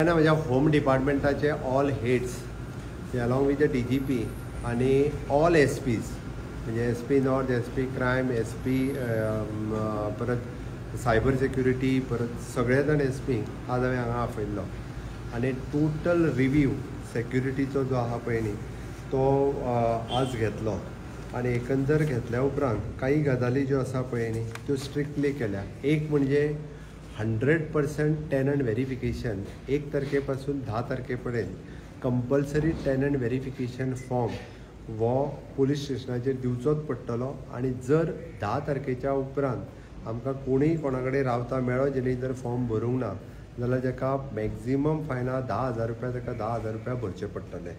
माझ्या होम डिपार्टमेंटाचे all heads along with the DGP आणि ऑल SPs म्हणजे SP north, SP crime, SP परत सायबर सिक्युरिटी, परत सगळे जण SP आज हांवें हांगा आपयल्लो आणि टोटल रिव्ह्यू सेक्युरिटीचो जो आहा पळय न्ही तो आज घेतलो आणि एकंदर घेतल्या उपरांत काही गजाली ज्यो आसा पळय न्ही त्यो स्ट्रिक्टली केल्या. एक म्हणजे 100% टेनंट व्हेरिफिकेशन 1 तारखेपासून 10 तारखेपर्यंत कंपल्सरी टेनंट व्हेरिफिकेशन फॉर्म वो पोलीस स्टेशनाचेर दिवचोच पडटलो आणि जर 10 तारखेच्या उपरांत आमकां कोणीय कोणा कडेन रावता मेळ्ळो जेणे जर फॉर्म भरूंक ना जाल्यार ताका मॅक्झिमम फायना 10,000 रुपया ताका 10,000 रुपया भरचे पडटले.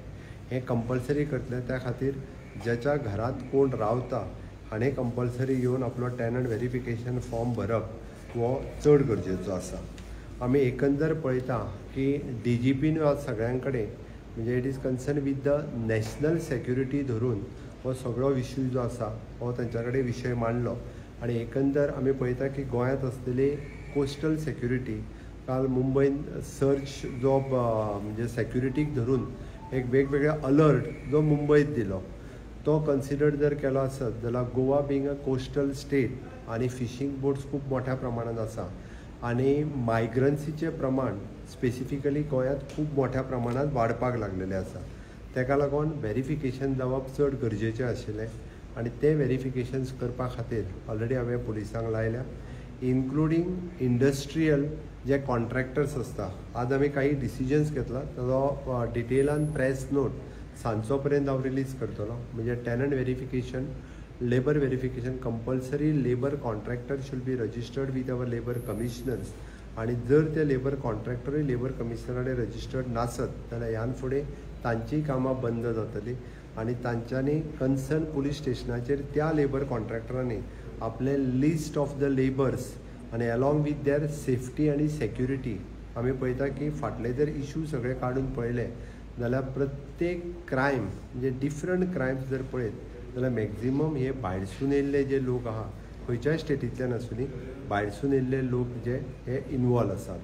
हें कंपल्सरी करतले त्या खातीर ज्याच्या घरांत कोण रावता हाणें कंपल्सरी येवन आपलो टेनंट व्हेरिफिकेशन फॉर्म भरप वो चड गरजेचो आसा. आमी एकंदर पळयता की DGPन आज सगळ्यां कडेन म्हणजे it is concern with the national security धरून हो सगळो विशय जो आसा हो तांच्या कडेन विशय मांडलो आणि एकंदर आमी पळयता की गोंयांत आसलेली कोस्टल सेक्युरिटी काल मुंबयन सर्च जो म्हणजे सेक्युरिटीक धरून एक वेगवेगळे अलर्ट जो मुंबयत दिलो तो कन्सिडर जर केलो आसत जाल्यार Goa being a coastal state आणि फिशींग बोट्स खूब मोठ्या प्रमाणात आसा आणि मायग्रन्सीचे प्रमाण स्पेसिफिकली गोंयांत खूब मोठ्या प्रमाणात वाडपाक लागलेले आसा. तेका लागून व्हेरिफिकेशन जावप चड गरजेचें आशिल्लें आणि ते व्हेरिफिकेशन्स करपा खातीर ऑलरेडी हांवें पुलिसांक लायल्या इन्क्लुडींग इंडस्ट्रियल जे कॉन्ट्रॅक्टर्स आसता. आज आमी काही डिसिजन्स घेतला ताजो डिटेलान प्रेस नोट सांजचो पर्यंत हांव रिलीज करतलो. म्हणजे tenant verification, labour verification compulsory labour contractor should be registered with our labour commissioners आणि जर ते लेबर कॉन्ट्रॅक्टरूय लेबर कमिशनराडे रजिस्टर्ड नासत जाल्यार ह्यान फुडें तांचीय कामां बंद जातली आणि तांच्यांनी कन्सर्न पुलीस स्टेशनाचेर त्या लेबर कॉन्ट्रॅक्टरांनी आपले लिस्ट ऑफ द लेबर्स आणि अलॉंग विथ देअर सेफ्टी आणि सेक्युरिटी आमी पळयता की फाटले जर इशू सगळे काडून पळयले जाल्यार प्रत्येक क्रायम म्हणजे डिफरंट क्रायम्स जर पळयत जाल्यार मॅक्झिमम हे भायरसून येयल्ले जे लोक आहा खंयच्याय स्टेटींतल्यान आसूं दी भायरसून येयल्ले लोक जे हे इनवॉल्व आसात.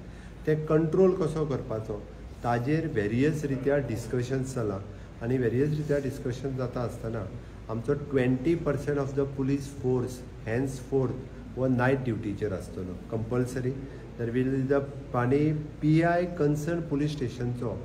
ते कंट्रोल कसो करपाचो ताजेर वेरियस रित्या डिस्कशन्स जाला आणि वेरियस रित्या डिस्कशन जाता आसतना आमचो 20% of the police force hence fourth वो नायट ड्युटीचेर आसतलो कंपल्सरी. दर वील द आनी PI कन्सर्न पुलीस स्टेशनचो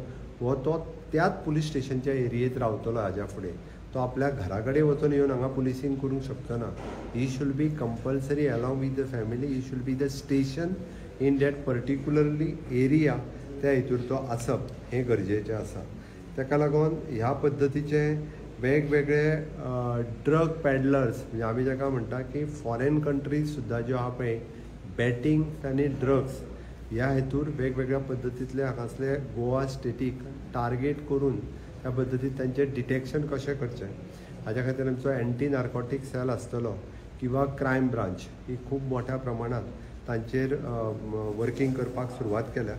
वो तो त्याच पुलीस स्टेशनच्या एरियेत रावतलो हाज्या फुडें. तो आपल्या घरा कडेन वचून येवन हांगा पुलिसींग करूंक शकचो ना. He should be compulsory along with the family. He should be the station in that particularly area त्या हितूर तो आसप हें गरजेचें आसा. ताका लागून ह्या पद्दतीचे वेगवेगळे ड्रग पॅडलर्स म्हणजे आमी जाका म्हणटा की फॉरेन कंट्रीज सुद्दां ज्यो आहा पळय बॅटींग आनी ड्रग्स ह्या हेतूर वेगवेगळ्या पद्दतींतले हांगासले गोवा स्टेटीक टार्गेट करून त्या पद्दतीन तांचें डिटेक्शन कशें करचें हाज्या खातीर आमचो एंटी नार्कोटीक सेल आसतलो किंवा क्रायम ब्रांच ही खूब मोठ्या प्रमाणात तांचेर वर्किंग करपाक सुरवात केल्या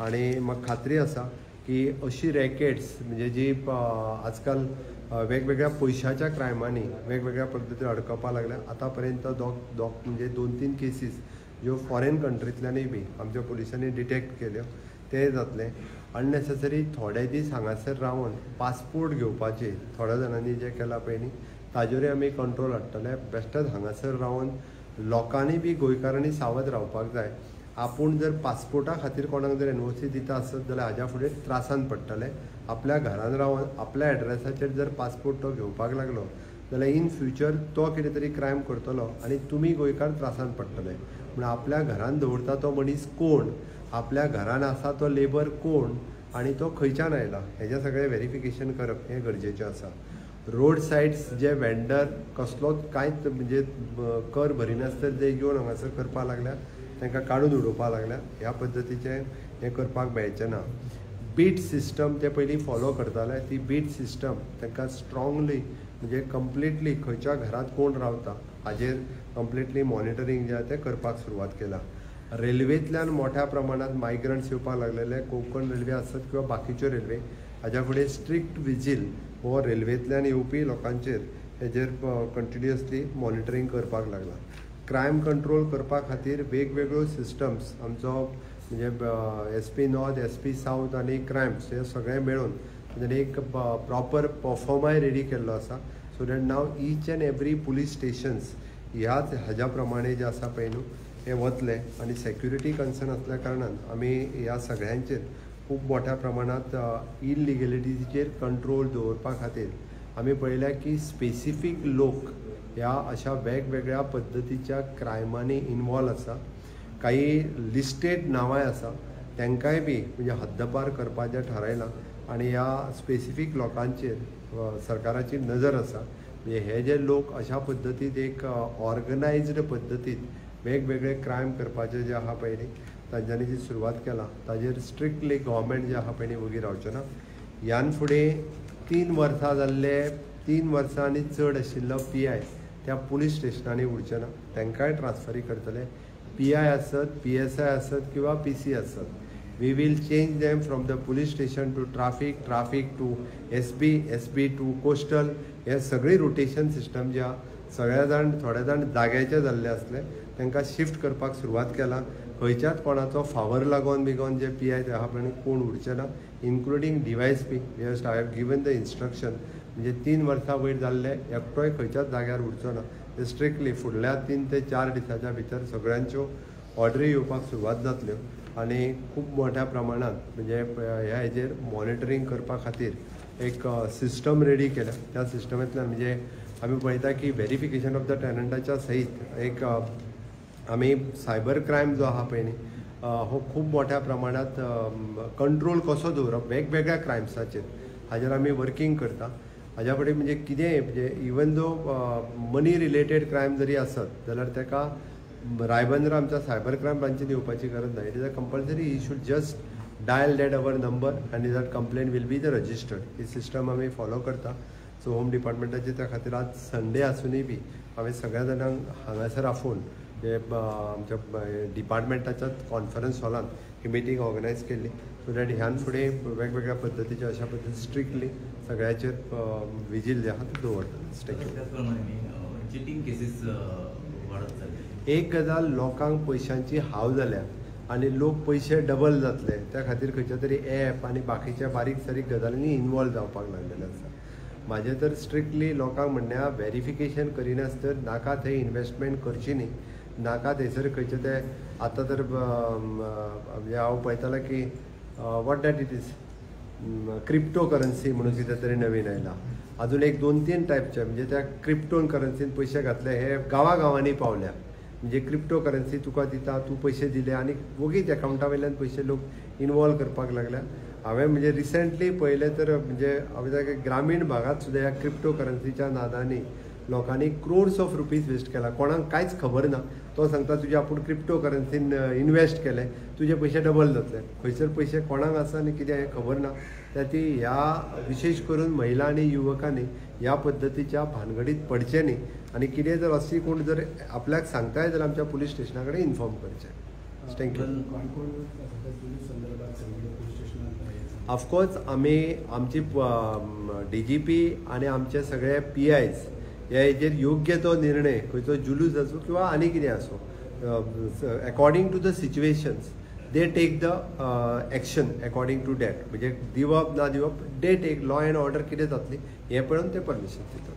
आणि म्हाका खात्री आसा की अशी रॅकेट्स म्हणजे जी आजकाल वेगवेगळ्या पयशाच्या क्रायमांनी वेगवेगळ्या पद्दतीन अडकपाक लागल्या. आतां पर्यंत म्हणजे 2-3 केसीस ज्यो फॉरेन कंट्रींतल्यानूय बी आमच्या पुलिसांनी डिटेक्ट केल्यो ते जातले. अननेसेसरी थोडे दीस हांगासर रावन पासपोर्ट घेवपाचे थोड्या जाणांनी जे केलां पळय न्ही ताजेरूय आमी कंट्रोल हाडटले. बेश्टेच हांगासर रावन लोकांनी बी गोंयकारांनी सावध रावपाक जाय. आपूण जर पासपोर्टा खातीर कोणाक जर NOC दिता आसत जाल्यार हाज्या फुडें त्रासान पडटले. आपल्या घरान रावन आपल्या एड्रेसाचेर जर पासपोर्ट तो घेवपाक लागलो जाल्यार इन फ्युचर तो कितें तरी क्रायम करतलो आणि तुमी गोंयकार त्रासान पडटले. म्हण आपल्या घरान दवरता तो मनीस कोण, आपल्या घरान आसा तो लेबर कोण आणि तो खंयच्यान आयला हेजें सगळें व्हेरिफिकेशन करप हें गरजेचें आसा. रोड सायड्स जे वेंडर कसलोच कांयच म्हणजे कर भरिनासतना जे येवन हांगासर करपाक लागल्या तांकां काडून उडोवपाक लागल्या. ह्या पद्दतीचें हें करपाक मेळचें ना. बीट सिस्टम ते पयलीं फॉलो करताले ती बीट सिस्टम तांकां स्ट्रॉंगली म्हणजे कंप्लिटली खंयच्या घरांत कोण रावता हाजेर कंप्लिटली मॉनिटरींग जें आसा तें करपाक सुरवात केला. रेल्वेंतल्यान मोठ्या प्रमाणात मायग्रंट्स येवपाक लागलेले. कोंकण रेल्वे आसत किंवा बाकीच्यो रेल्वे हाज्या फुडें स्ट्रिक्ट विजील हो रेल्वेंतल्यान येवपी लोकांचेर हेजेर कंटिन्युअसली मॉनिटरींग करपाक लागला. क्रायम कंट्रोल करपा खातीर वेगवेगळ्यो सिस्टम्स आमचो म्हणजे SP नॉर्थ, SP साऊथ आणि क्रायम्स हे सगळें मेळून म्हणजे एक प्रॉपर परफॉर्माय रेडी केल्लो आसा, so that now each and every police stations ह्याच हाज्या प्रमाणे जे आसा पळय न्हू हे वतले. आनी सेक्युरिटी कन्सर्न असल्या कारणान आमी ह्या सगळ्यांचेर खूब मोठ्या प्रमाणात इलिगॅलिटीचेर कंट्रोल दवरपा खातीर आमी पळयल्या की स्पेसिफीक लोक ह्या अशा वेगवेगळ्या पद्दतीच्या क्रायमांनी इन्वॉल्व आसा. काही लिस्टेड नांवांय आसा, तांकांय बी म्हणजे हद्दपार करपाचें थारायलां आनी ह्या स्पेसिफीक लोकांचेर सरकाराची नजर आसा. म्हणजे हे जे लोक अशा पद्दतीन एक ऑर्गनायज्ड पद्दतीन वेगवेगळे क्रायम करपाचे जे आहा पळय न्ही तांच्यांनी जी सुरवात केला ताजेर स्ट्रिक्टली गव्हर्मेंट जे आहा पळय न्ही वगी रावचें ना. ह्यान फुडें 3 वर्सां जाल्ले 3 वर्सां आनी चड आशिल्लो PI त्या पुलीस स्टेशनांनी उरचे ना, तांकांय ट्रान्सफरी करतले. PI आसत, PSI आसत किंवा PC आसत. We will change them from the police station to traffic to SB to coastal. हे सगळी रोटेशन सिस्टम जे सगळे जाण थोडे जाण जाग्याचे जाल्ले आसले तांकां शिफ्ट करपाक सुरवात केला. खंयच्याच कोणाचो फावर लागोन बिगोन जे PI ते आहा पळय कोण उरचे ना, including DYSP. Just I have given the instruction म्हणजे 3 वर्सां वयर जाल्ले एकटोय खंयच्याच जाग्यार उरचो ना. ते स्ट्रिक्टली फुडल्या 3 ते 4 दिसांच्या भितर सगळ्यांच्यो ऑर्डरी येवपाक सुरवात जातल्यो आनी खूब मोठ्या प्रमाणात म्हणजे ह्या हेजेर मॉनिटरींग करपा खातीर एक सिस्टम रेडी केल्या. त्या सिस्टमांतल्यान म्हणजे आमी पळयता की व्हेरिफिकेशन ऑफ द टेनंटाच्या सयत एक आमी सायबर क्रायम जो आहा पळय न्ही हो खूब मोठ्या प्रमाणात कंट्रोल कसो दवरप वेगवेगळ्या क्रायम्साचेर हाजेर आमी वर्किंग करता. हाज्या फुडें म्हणजे कितेंय म्हणजे इवन दो मनी रिलेटेड क्रायम जरी आसत जाल्यार ताका रायबंदरा आमच्या सायबर क्रायम ब्रांचीन येवपाची गरज ना. It is a compulsory he should just dial that our number आनी that complain will be the registered. ही सिस्टम आमी फॉलो करता. सो होम डिपार्टमेंटाचे त्या खातीर आज संडे आसुनूय बी हांवें सगळ्या जाणांक हांगासर आफोवन जे आमच्या डिपार्टमेंटाच्याच कॉन्फरन्स हॉलांत ही मिटींग ऑर्गनायज केल्ली, सो दॅट ह्यान फुडें वेगवेगळ्या पद्दतीचे अशा पद्दतीन स्ट्रिक्टली सगळ्याचेर विजील जे आहा ते दवरता. चिटींग केसीस वाडत चल्ले. एक गजाल लोकांक पयशांची हाव जाल्या आनी लोक पयशे डबल जातले त्या खातीर खंयच्या तरी ॲप आनी बाकीच्या बारीक सारीक गजालींनी इन्वॉल्व जावपाक लागलेले आसा. म्हाजें तर स्ट्रिक्टली लोकांक म्हणणें व्हेरिफिकेशन करिनासतर नाका थंय इन्वेस्टमेंट करची न्ही, नाका थंयसर खंयचे ते आतां तर म्हणजे हांव पळयतालो की what that it is crypto currency म्हणून कितें तरी नवीन आयला. अजून एक 2-3 टायपचे म्हणजे त्या क्रिप्टो करन्सीन पयशे घातले हे गांवागांवांनी पावल्या. म्हणजे क्रिप्टो करन्सी तुका दिता, तूं पयशे दिले आनी वगीच एकावंटा वयल्यान पयशे लोक इन्वॉल्व करपाक लागल्या. हांवें म्हणजे रिसंटली पळयलें तर म्हणजे हांवें ग्रामीण भागात सुद्दां ह्या क्रिप्टो करन्सीच्या नादांनी लोकांनी क्रोड्स ऑफ रुपीज वेस्ट केला. कोणाक कांयच खबर ना. तो सांगता तुजे आपूण क्रिप्टो करन्सीन इन्वेस्ट केले, तुजे पयशे डबल जातले. खंयसर पयशे कोणाक आसा आनी कितें हें खबर ना. ती ह्या विशेश करून महिला आनी युवकांनी ह्या पद्दतीच्या भानगडीत पडचे न्ही आनी कितें जर अशी कोण जर आपल्याक सांगताय जाल्यार आमच्या पुलीस स्टेशना कडेन इन्फॉर्म करचें. थँक्यू. ऑफकोर्स आमी आमची DGP आनी आमचे सगळे PIs ह्या हेजेर योग्य तो निर्णय खंयचो जुलूस आसूं किंवा आनी कितें आसूं according to the situations they take the action according to that. म्हणजे दिवप ना दिवप they take law and order कितें जातली हें पळोवन ते परमिशन दितात.